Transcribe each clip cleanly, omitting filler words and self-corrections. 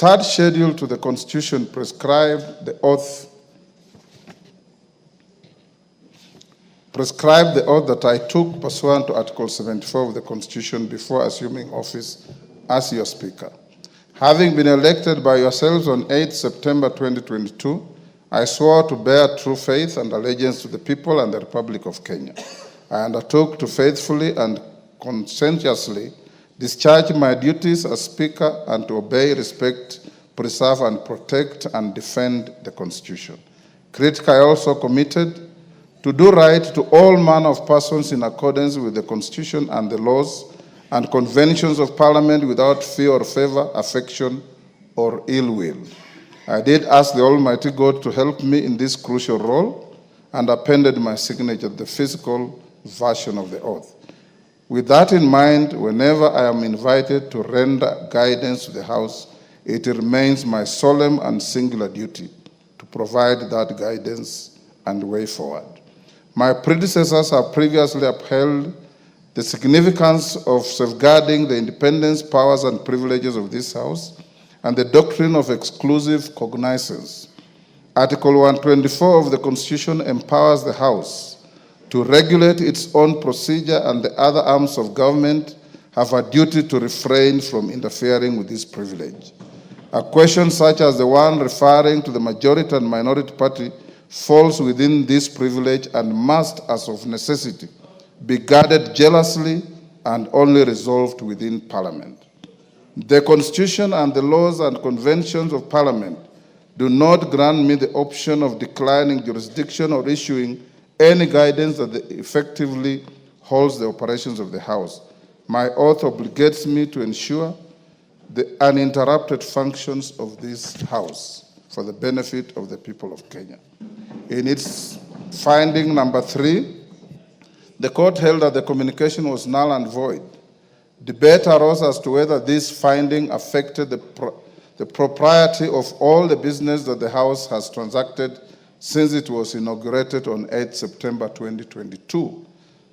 third schedule to the Constitution prescribed the oath that I took pursuant to Article 74 of the Constitution before assuming office as your Speaker. Having been elected by yourselves on 8 September 2022, I swore to bear true faith and allegiance to the people and the Republic of Kenya. I undertook to faithfully and conscientiously discharge my duties as Speaker and to obey, respect, preserve, and protect and defend the Constitution. Critically, I also committed to do right to all manner of persons in accordance with the Constitution and the laws and conventions of Parliament without fear or favor, affection, or ill will. I did ask the Almighty God to help me in this crucial role and appended my signature to the physical version of the oath. With that in mind, whenever I am invited to render guidance to the House, it remains my solemn and singular duty to provide that guidance and way forward. My predecessors have previously upheld the significance of safeguarding the independence, powers, and privileges of this House and the doctrine of exclusive cognizance. Article 124 of the Constitution empowers the House to regulate its own procedure, and the other arms of government have a duty to refrain from interfering with this privilege. A question such as the one referring to the majority and minority party falls within this privilege and must, as of necessity, be guarded jealously and only resolved within Parliament. The Constitution and the laws and conventions of Parliament do not grant me the option of declining jurisdiction or issuing any guidance that effectively holds the operations of the House. My oath obligates me to ensure the uninterrupted functions of this House for the benefit of the people of Kenya. In its finding number 3, the court held that the communication was null and void. Debate arose as to whether this finding affected the propriety of all the business that the House has transacted since it was inaugurated on 8 September 2022.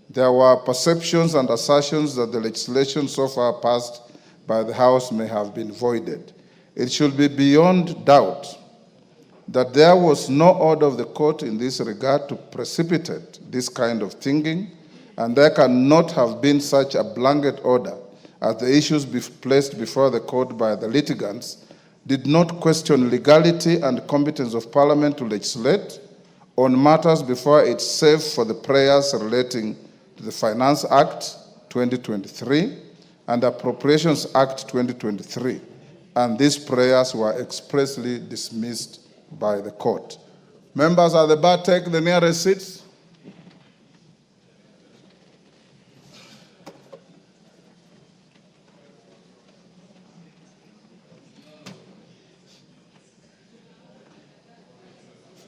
There were perceptions and assertions that the legislation so far passed by the House may have been voided. It should be beyond doubt that there was no order of the court in this regard to precipitate this kind of thinking, and there cannot have been such a blanket order as the issues placed before the court by the litigants did not question legality and competence of Parliament to legislate on matters before it, save for the prayers relating to the Finance Act 2023 and Appropriations Act 2023, and these prayers were expressly dismissed by the court. Members at the bar, take the nearest seats.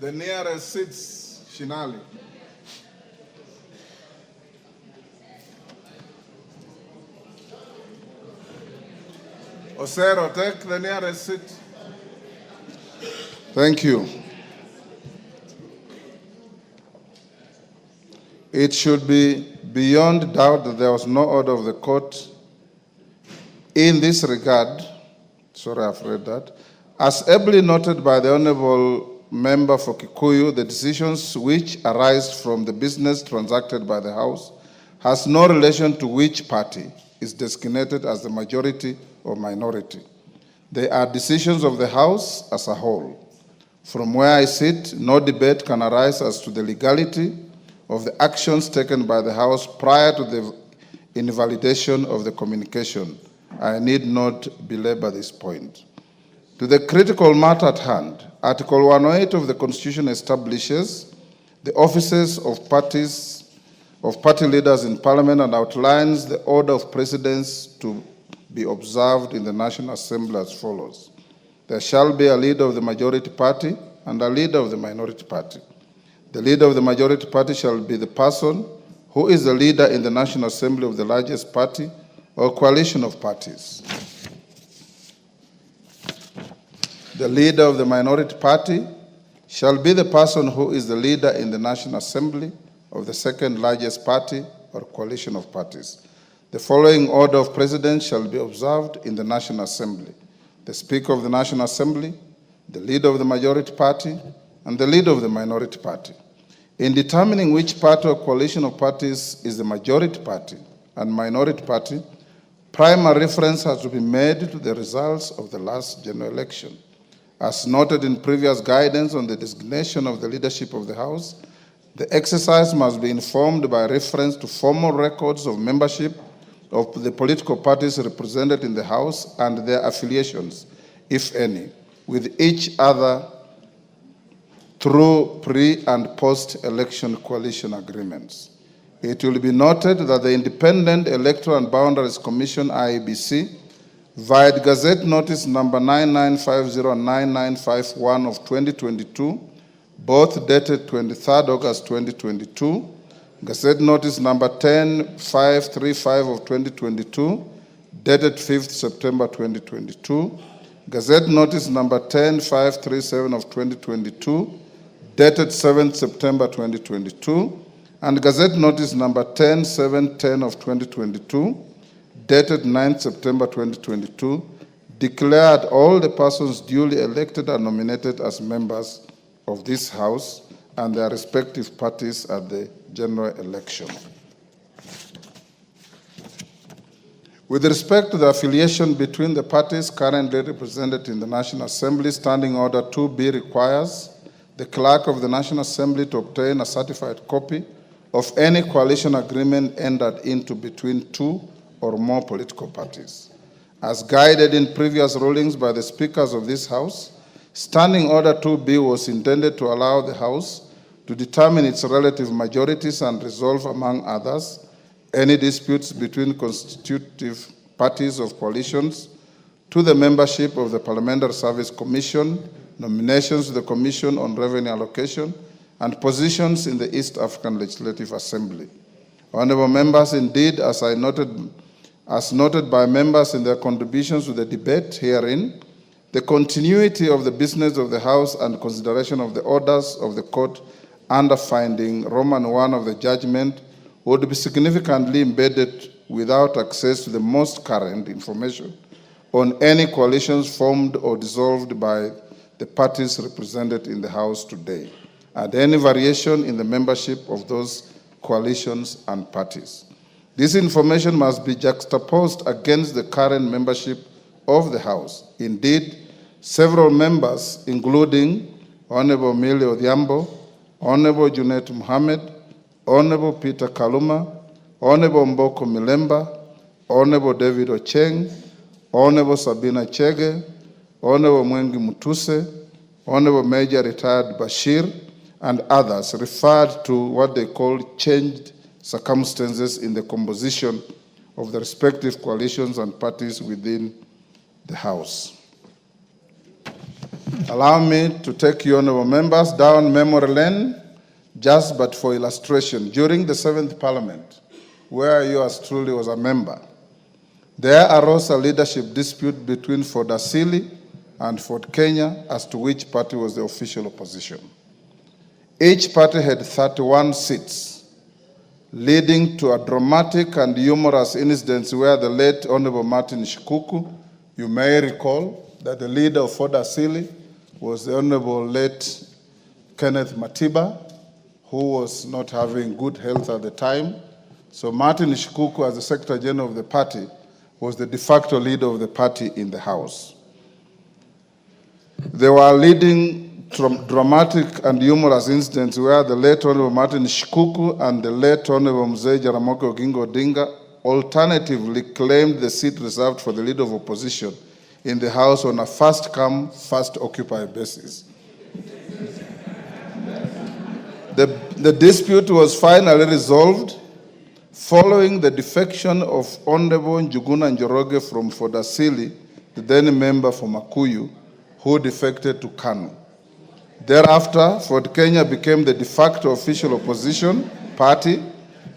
The nearest seats, Shinali. Osero, take the nearest seat. Thank you. It should be beyond doubt that there was no order of the court in this regard. Sorry, I've read that. As ably noted by the Honorable Member for Kikuyu, the decisions which arise from the business transacted by the House has no relation to which party is designated as the majority or minority. They are decisions of the House as a whole. From where I sit, no debate can arise as to the legality of the actions taken by the House prior to the invalidation of the communication. I need not belabor this point. To the critical matter at hand, Article 108 of the Constitution establishes the offices of party leaders in Parliament and outlines the order of precedence to be observed in the National Assembly as follows. There shall be a leader of the majority party and a leader of the minority party. The leader of the majority party shall be the person who is the leader in the National Assembly of the largest party or coalition of parties. The leader of the minority party shall be the person who is the leader in the National Assembly of the second largest party or coalition of parties. The following order of precedence shall be observed in the National Assembly. the Speaker of the National Assembly, the leader of the majority party, and the leader of the minority party. In determining which party or coalition of parties is the majority party and minority party, primary reference has to be made to the results of the last general election. As noted in previous guidance on the designation of the leadership of the House, the exercise must be informed by reference to formal records of membership of the political parties represented in the House and their affiliations, if any, with each other through pre- and post-election coalition agreements. It will be noted that the Independent Electoral and Boundaries Commission, IEBC, via Gazette Notice number 99509951 of 2022, both dated 23rd August 2022, Gazette Notice number 10535 of 2022, dated 5th September 2022, Gazette Notice number 10537 of 2022, dated 7th September 2022, and Gazette Notice number 10710 of 2022, dated 9th September 2022, declared all the persons duly elected and nominated as members of this House and their respective parties at the general election. With respect to the affiliation between the parties currently represented in the National Assembly, Standing Order 2B requires the Clerk of the National Assembly to obtain a certified copy of any coalition agreement entered into between two or more political parties. As guided in previous rulings by the speakers of this House, Standing Order 2B was intended to allow the House to determine its relative majorities and resolve, among others, any disputes between constitutive parties of coalitions, to the membership of the Parliamentary Service Commission, nominations to the Commission on Revenue Allocation, and positions in the East African Legislative Assembly. Honorable members, indeed, as noted by members in their contributions to the debate herein, the continuity of the business of the House and consideration of the orders of the court under finding Roman 1 of the judgment would be significantly embedded without access to the most current information on any coalitions formed or dissolved by the parties represented in the House today, and any variation in the membership of those coalitions and parties. This information must be juxtaposed against the current membership of the House. Indeed, several members, including Honorable Millie Odhiambo, Honorable Junet Mohammed, Honorable Peter Kaluma, Honorable Mboko Milemba, Honorable David Ocheng, Honorable Sabina Chege, Honorable Mwengi Mutuse, Honorable Major Retired Bashir, and others referred to what they call changed circumstances in the composition of the respective coalitions and parties within the House. Allow me to take you, honorable members, down memory lane, just but for illustration. During the 7th Parliament, where yours truly was a member, there arose a leadership dispute between Ford Asili and Ford Kenya as to which party was the official opposition. Each party had 31 seats, leading to a dramatic and humorous incident where the late Honorable Martin Shikuku, you may recall that the leader of Ford Asili was the Honorable late Kenneth Matiba, who was not having good health at the time. So Martin Shikuku, as the Secretary General of the party, was the de facto leader of the party in the House. They were leading dramatic and humorous incidents where the late Honorable Martin Shikuku and the late Honorable Mzee Jaramogi Oginga Odinga alternatively claimed the seat reserved for the leader of opposition in the House on a first-come, first-occupy basis. The dispute was finally resolved following the defection of Honorable Njuguna Njoroge from Ford Asili, the then member for Makuyu, who defected to KANU. Thereafter, Ford Kenya became the de facto official opposition party,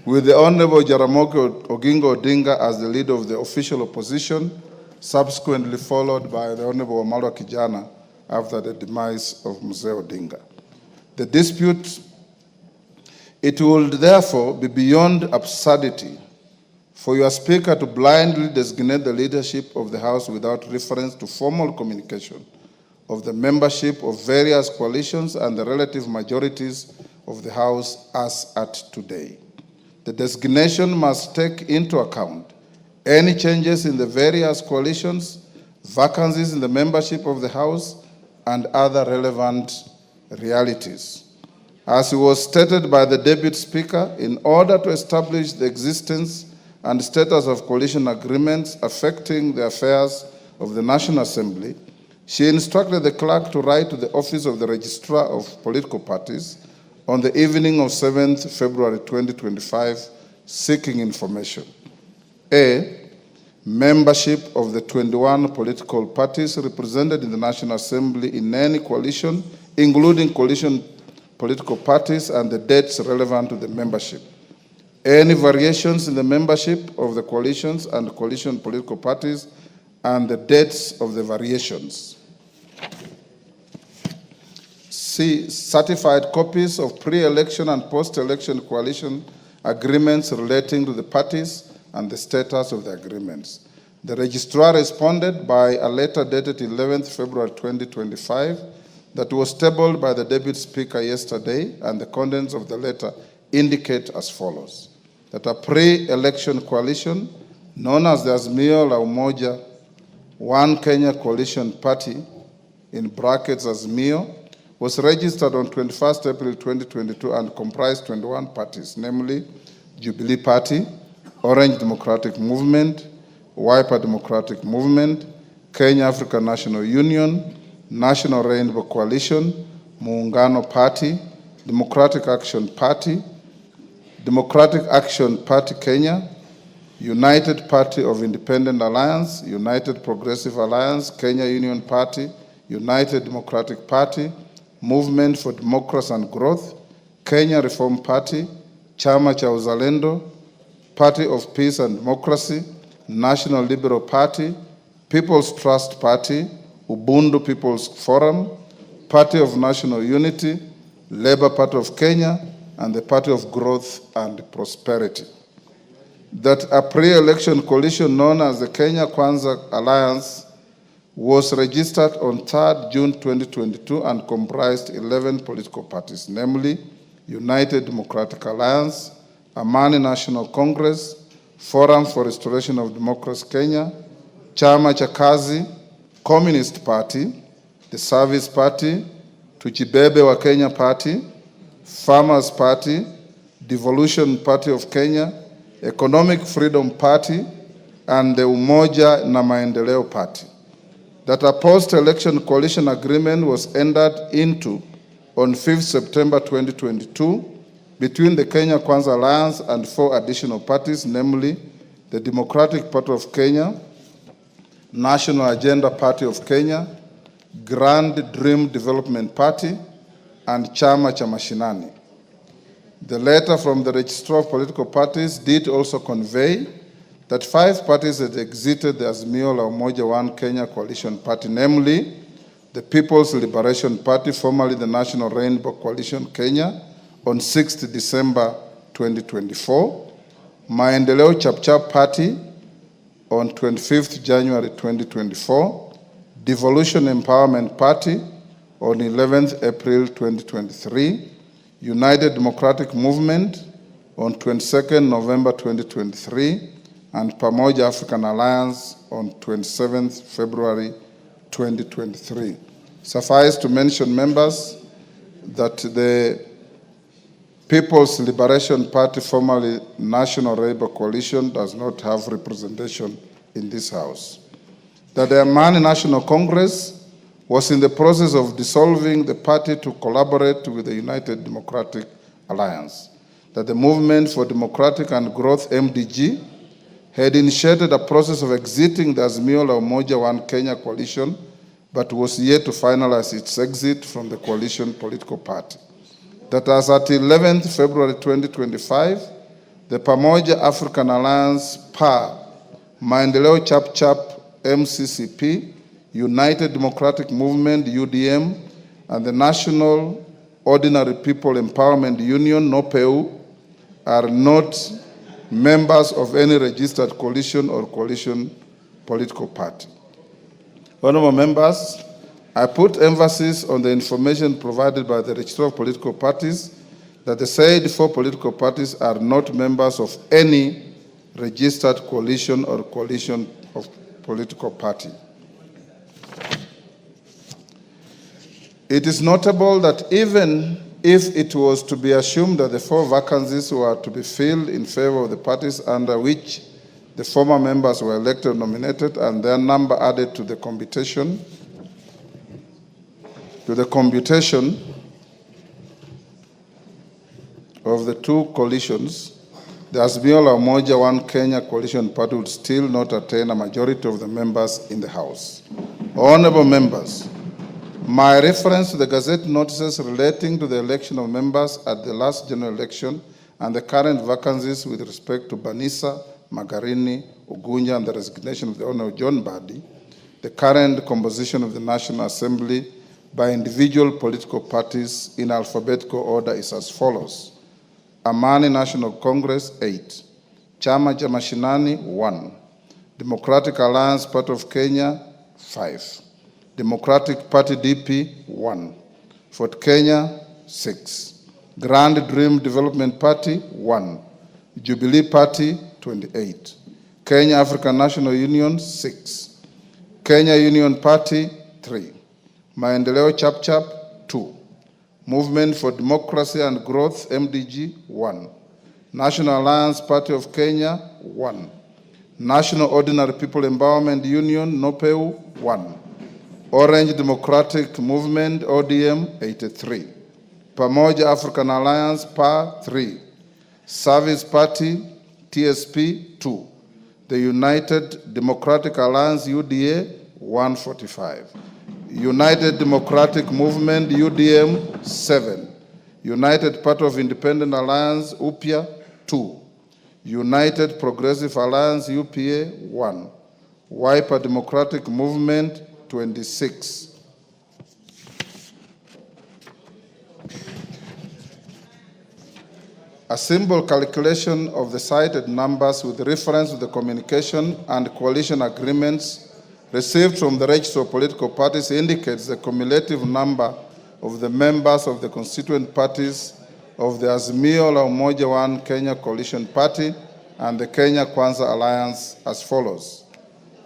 with the Honorable Jaramogi Oginga Odinga as the leader of the official opposition, subsequently followed by the Honorable Wamalwa Kijana after the demise of Mzee Odinga. The dispute, it would therefore be beyond absurdity for your Speaker to blindly designate the leadership of the House without reference to formal communication of the membership of various coalitions and the relative majorities of the House as at today. The designation must take into account any changes in the various coalitions, vacancies in the membership of the House, and other relevant realities. As was stated by the Deputy Speaker, in order to establish the existence and status of coalition agreements affecting the affairs of the National Assembly, she instructed the clerk to write to the Office of the Registrar of Political Parties on the evening of 7th February 2025, seeking information. A, membership of the 21 political parties represented in the National Assembly in any coalition, including coalition political parties, and the dates relevant to the membership. Any variations in the membership of the coalitions and coalition political parties and the dates of the variations. C, certified copies of pre-election and post-election coalition agreements relating to the parties and the status of the agreements. The registrar responded by a letter dated 11th February 2025 that was tabled by the Deputy Speaker yesterday, and the contents of the letter indicate as follows: that a pre-election coalition known as the Azimio la Umoja One Kenya Coalition Party, in brackets Azimio, was registered on 21st April 2022 and comprised 21 parties, namely Jubilee Party, Orange Democratic Movement, Wiper Democratic Movement, Kenya African National Union, National Rainbow Coalition, Muungano Party, Democratic Action Party, Democratic Action Party Kenya, United Party of Independent Alliance, United Progressive Alliance, Kenya Union Party, United Democratic Party, Movement for Democracy and Growth, Kenya Reform Party, Chama cha Uzalendo, Party of Peace and Democracy, National Liberal Party, People's Trust Party, Ubuntu People's Forum, Party of National Unity, Labour Party of Kenya, and the Party of Growth and Prosperity. That a pre-election coalition known as the Kenya Kwanza Alliance was registered on 3rd June 2022 and comprised 11 political parties, namely United Democratic Alliance, Amani National Congress, Forum for Restoration of Democracy Kenya, Chama cha Kazi, Communist Party, the Service Party, Tuchibebe wa Kenya Party, Farmers Party, Devolution Party of Kenya, Economic Freedom Party, and the Umoja na Maendeleo Party. That a post-election coalition agreement was entered into on 5th September 2022 between the Kenya Kwanza Alliance and 4 additional parties, namely the Democratic Party of Kenya, National Agenda Party of Kenya, Grand Dream Development Party, and Chama cha Mashinani. The letter from the Registrar of Political Parties did also convey that 5 parties had exited the Azimio la Umoja One Kenya Coalition Party, namely the People's Liberation Party, formerly the National Rainbow Coalition Kenya, on 6th December 2024, Maendeleo Chapchap Party on 25th January 2024, Devolution Empowerment Party on 11th April 2023, United Democratic Movement on 22nd November 2023, and Pamoja African Alliance on 27th February 2023. Suffice to mention, members, that the People's Liberation Party, formerly National Labour Coalition, does not have representation in this House. That the Amani National Congress was in the process of dissolving the party to collaborate with the United Democratic Alliance. That the Movement for Democratic and Growth, MDG, had initiated a process of exiting the Azimio la Umoja One Kenya coalition, but was yet to finalize its exit from the coalition political party. That as at 11th February 2025, the Pamoja African Alliance, PA, Maendeleo Chapchap, MCCP, United Democratic Movement, UDM, and the National Ordinary People Empowerment Union, NOPEU, are not members of any registered coalition or coalition political party. Honorable members, I put emphasis on the information provided by the Registrar of Political Parties that the said 4 political parties are not members of any registered coalition or coalition of political party. It is notable that even if it was to be assumed that the 4 vacancies were to be filled in favor of the parties under which the former members were elected or nominated and their number added to the computation of the 2 coalitions, the Azimio la Umoja One Kenya coalition party would still not attain a majority of the members in the House. Honorable members, my reference to the Gazette notices relating to the election of members at the last general election and the current vacancies with respect to Banisa, Magarini, Ugunya, and the resignation of the Honorable John Badi, the current composition of the National Assembly by individual political parties in alphabetical order is as follows. Amani National Congress, 8. Chama cha Mashinani, 1. Democratic Alliance Party of Kenya, 5. Democratic Party DP, 1. Fort Kenya, 6. Grand Dream Development Party, 1. Jubilee Party, 28. Kenya African National Union, 6. Kenya Union Party, 3. Maendeleo Chapchap, 2. Movement for Democracy and Growth, MDG, 1. National Alliance Party of Kenya, 1. National Ordinary People Empowerment Union, NOPEU, 1. Orange Democratic Movement, ODM, 83. Pamoja African Alliance, PA, 3. Service Party, TSP, 2. The United Democratic Alliance, UDA, 145. United Democratic Movement, UDM, 7. United Party of Independent Alliance, UPIA, 2. United Progressive Alliance, UPA, 1. Wiper Democratic Movement, 26. A simple calculation of the cited numbers with reference to the communication and coalition agreements received from the register of political parties indicates the cumulative number of the members of the constituent parties of the Azimio la Umoja One Kenya Coalition Party and the Kenya Kwanza Alliance as follows.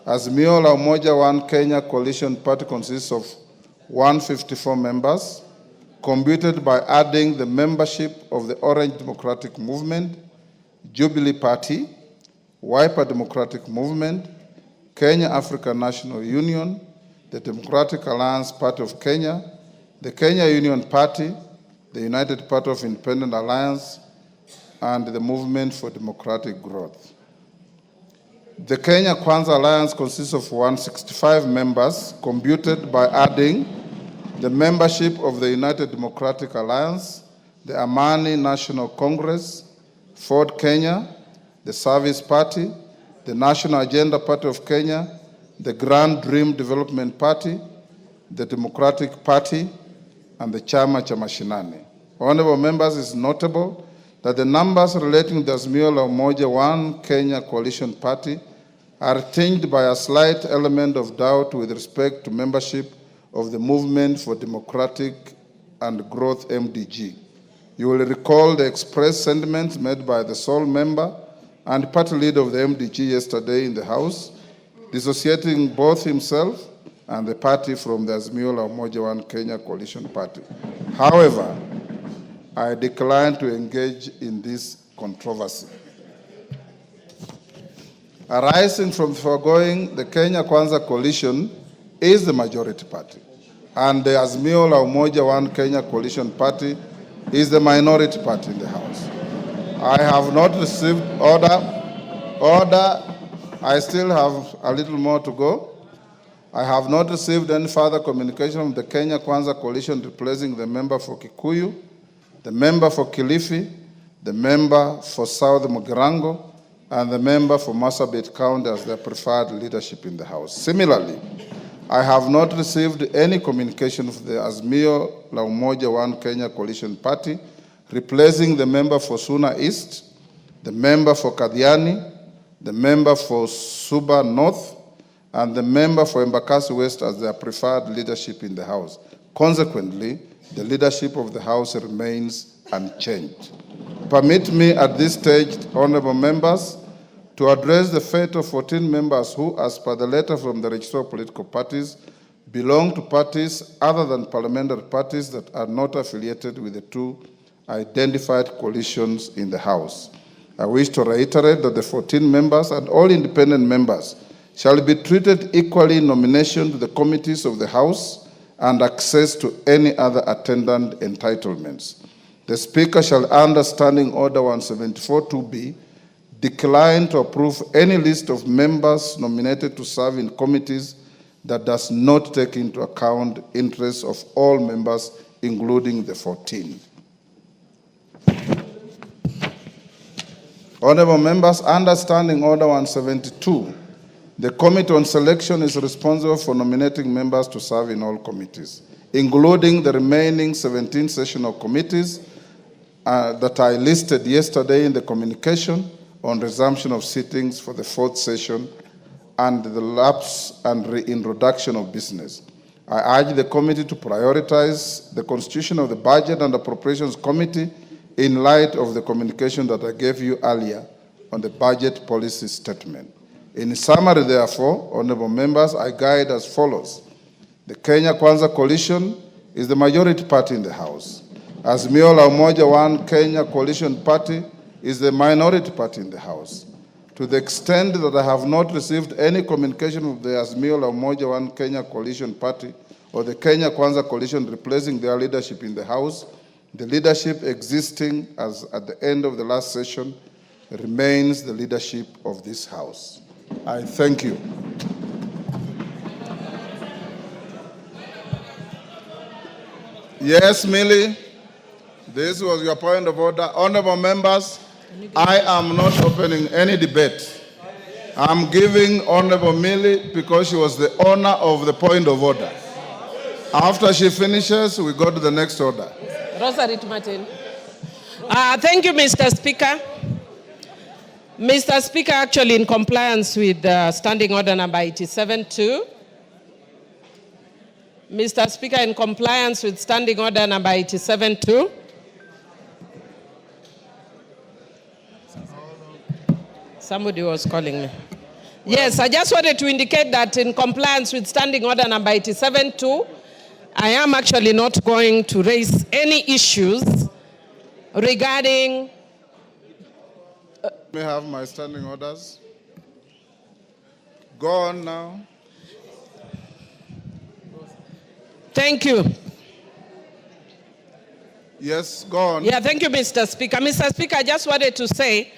Azimio la Umoja One Kenya Coalition Party consists of 154 members, computed by adding the membership of the Orange Democratic Movement, Jubilee Party, Wiper Democratic Movement, Kenya African National Union, the Democratic Alliance Party of Kenya, the Kenya Union Party, the United Party of Independent Alliance, and the Movement for Democratic Growth. The Kenya Kwanza Alliance consists of 165 members, computed by adding the membership of the United Democratic Alliance, the Amani National Congress, Ford Kenya, the Service Party, the National Agenda Party of Kenya, the Grand Dream Development Party, the Democratic Party, and the Chama cha Mashinani. Honorable members, it's notable that the numbers relating to the Azimio la Umoja One Kenya Coalition Party are tinged by a slight element of doubt with respect to membership of the Movement for Democratic and Growth, MDG. You will recall the expressed sentiments made by the sole member and party leader of the MDG yesterday in the House, dissociating both himself and the party from the Azimio la Umoja One Kenya Coalition Party. However, I decline to engage in this controversy. Arising from the foregoing, the Kenya Kwanza Coalition is the majority party, and the Azimio la Umoja One Kenya Coalition Party is the minority party in the House. I have not received order. I still have a little more to go. I have not received any further communication from the Kenya Kwanza Coalition replacing the member for Kikuyu, the member for Kilifi, the member for South Mugirango, and the member for Marsabit County as their preferred leadership in the House. Similarly, I have not received any communication from the Azimio la Umoja One Kenya Coalition Party replacing the member for Suna East, the member for Kadhiani, the member for Suba North, and the member for Embakasi West as their preferred leadership in the House. Consequently, the leadership of the House remains unchanged. Permit me at this stage, honorable members, to address the fate of 14 members who, as per the letter from the Registrar of Political Parties, belong to parties other than parliamentary parties that are not affiliated with the two identified coalitions in the House. I wish to reiterate that the 14 members and all independent members shall be treated equally in nomination to the committees of the House and access to any other attendant entitlements. The Speaker shall, under Standing Order 174-2B, decline to approve any list of members nominated to serve in committees that does not take into account interests of all members, including the 14. Honorable members, under Standing Order 172, the Committee on Selection is responsible for nominating members to serve in all committees, including the remaining 17 sessional committees that I listed yesterday in the communication on resumption of sittings for the 4th session and the lapse and reintroduction of business. I urge the committee to prioritize the constitution of the Budget and Appropriations Committee in light of the communication that I gave you earlier on the budget policy statement. In summary, therefore, honorable members, I guide as follows. The Kenya Kwanza Coalition is the majority party in the House. Azimio la Umoja One Kenya Coalition Party is the minority party in the House. To the extent that I have not received any communication of the Azimio la Umoja One Kenya Coalition Party or the Kenya Kwanza Coalition replacing their leadership in the House, the leadership existing as at the end of the last session remains the leadership of this House. I thank you. Yes, Millie, this was your point of order. Honorable members, I am not opening any debate. I'm giving Honorable Millie because she was the owner of the point of order. After she finishes, we go to the next order. Rosarit Martin. Thank you, Mr. Speaker. Mr. Speaker, actually in compliance with Standing Order number 87-2, Mr. Speaker, in compliance with Standing Order number 87-2, somebody was calling me. Yes, I just wanted to indicate that in compliance with Standing Order number 87-2, I am actually not going to raise any issues regarding... May I have my standing orders? Go on now. Thank you. Yes, go on. Yeah, thank you, Mr. Speaker. Mr. Speaker, I just wanted to say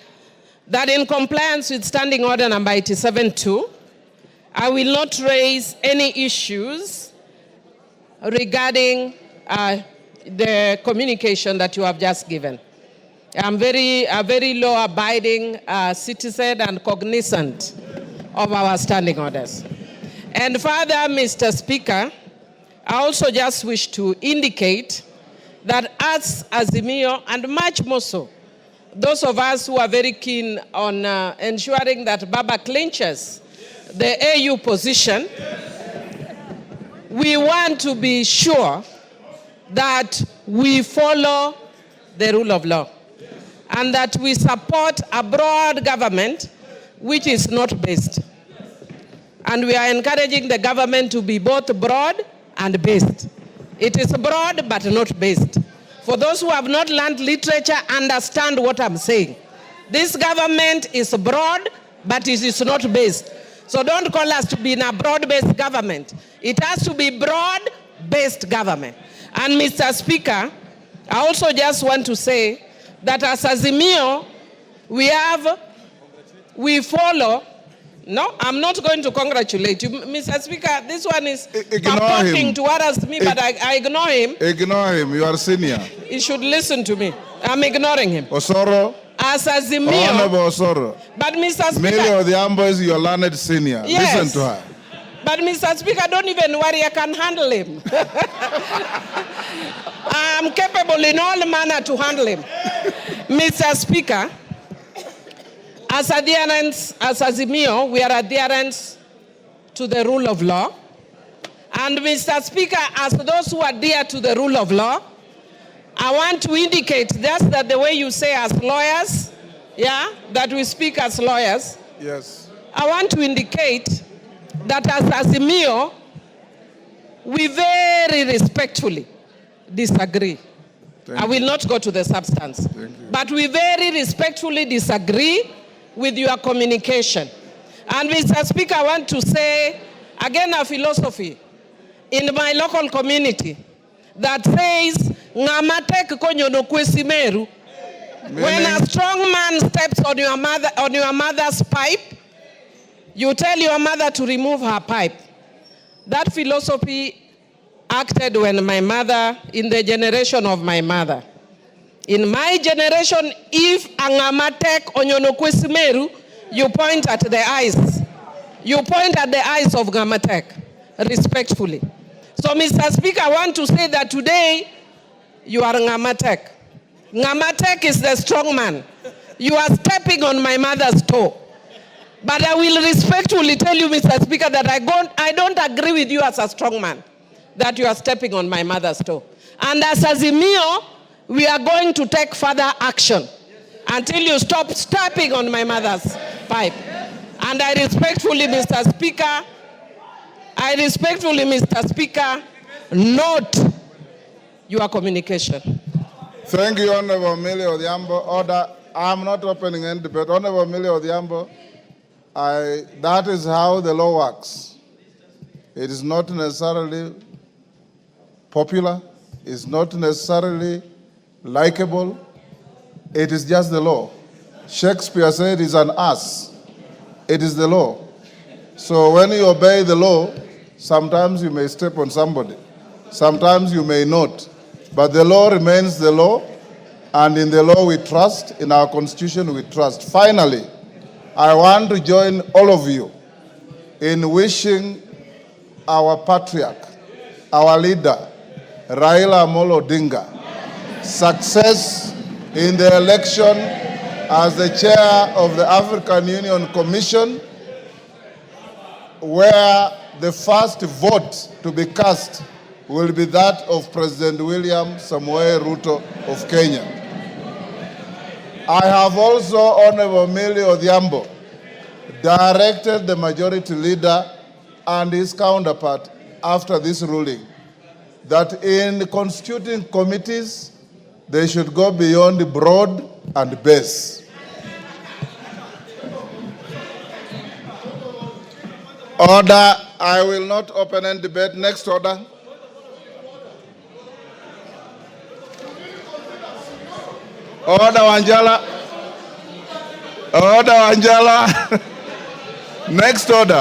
that in compliance with Standing Order number 87-2, I will not raise any issues regarding the communication that you have just given. I'm a very law-abiding citizen and cognizant of our standing orders. And further, Mr. Speaker, I also just wish to indicate that as Azimio, and much more so, those of us who are very keen on ensuring that Baba clinches the AU position, we want to be sure that we follow the rule of law and that we support a broad government which is not based. And we are encouraging the government to be both broad and based. It is broad but not based. For those who have not learned literature, understand what I'm saying. This government is broad, but it is not based. So don't call us to be in a broad-based government. It has to be broad-based government. And Mr. Speaker, I also just want to say that as Azimio, we follow. No, I'm not going to congratulate you. Mr. Speaker, this one is purporting to harass me, but I ignore him. Ignore him, you are senior. He should listen to me. I'm ignoring him. Osoro. As Azimio. Honorable Osoro. But Mr. Speaker. Millie Odhiambo is your learned senior. Yes. Listen to her. But Mr. Speaker, don't even worry, I can handle him. I'm capable in all manner to handle him. Mr. Speaker, As adherents, as Azimio, we are adherents to the rule of law. And Mr. Speaker, as those who adhere to the rule of law, I want to indicate just that the way you say as lawyers, yeah, that we speak as lawyers. Yes. I want to indicate that as Azimio, we very respectfully disagree. I will not go to the substance. But we very respectfully disagree with your communication. And Mr. Speaker, I want to say, again, a philosophy in my local community that says, ngamatek konyono kwesimeru. When a strong man steps on your mother's pipe, you tell your mother to remove her pipe. That philosophy acted when my mother, in the generation of my mother. In my generation, if angamatek onyono kwesimeru, you point at the eyes. You point at the eyes of Ngamatek, respectfully. So, Mr. Speaker, I want to say that today, you are Ngamatek. Ngamatek is the strong man. You are stepping on my mother's toe. But I will respectfully tell you, Mr. Speaker, that I don't agree with you as a strong man, that you are stepping on my mother's toe. And as Azimio, we are going to take further action until you stop stepping on my mother's pipe. And I respectfully, Mr. Speaker, note your communication. Thank you, Honorable Millie Odhiambo. Order. I'm not opening any debate. Honorable Millie Odhiambo, that is how the law works. It is not necessarily popular. It's not necessarily likable. It is just the law. Shakespeare said it's an ass. It is the law. So when you obey the law, sometimes you may step on somebody. Sometimes you may not. But the law remains the law, and in the law we trust, in our constitution we trust. Finally, I want to join all of you in wishing our patriarch, our leader, Raila Amolo Odinga, success in the election as the chair of the African Union Commission, where the first vote to be cast will be that of President William Samoei Ruto of Kenya. I have also, Honorable Millie Odhiambo, directed the majority leader and his counterpart after this ruling that in constituting committees, they should go beyond broad and base. Order. I will not open any debate. Next order. Order, Wanjala. Order, Wanjala. Next order.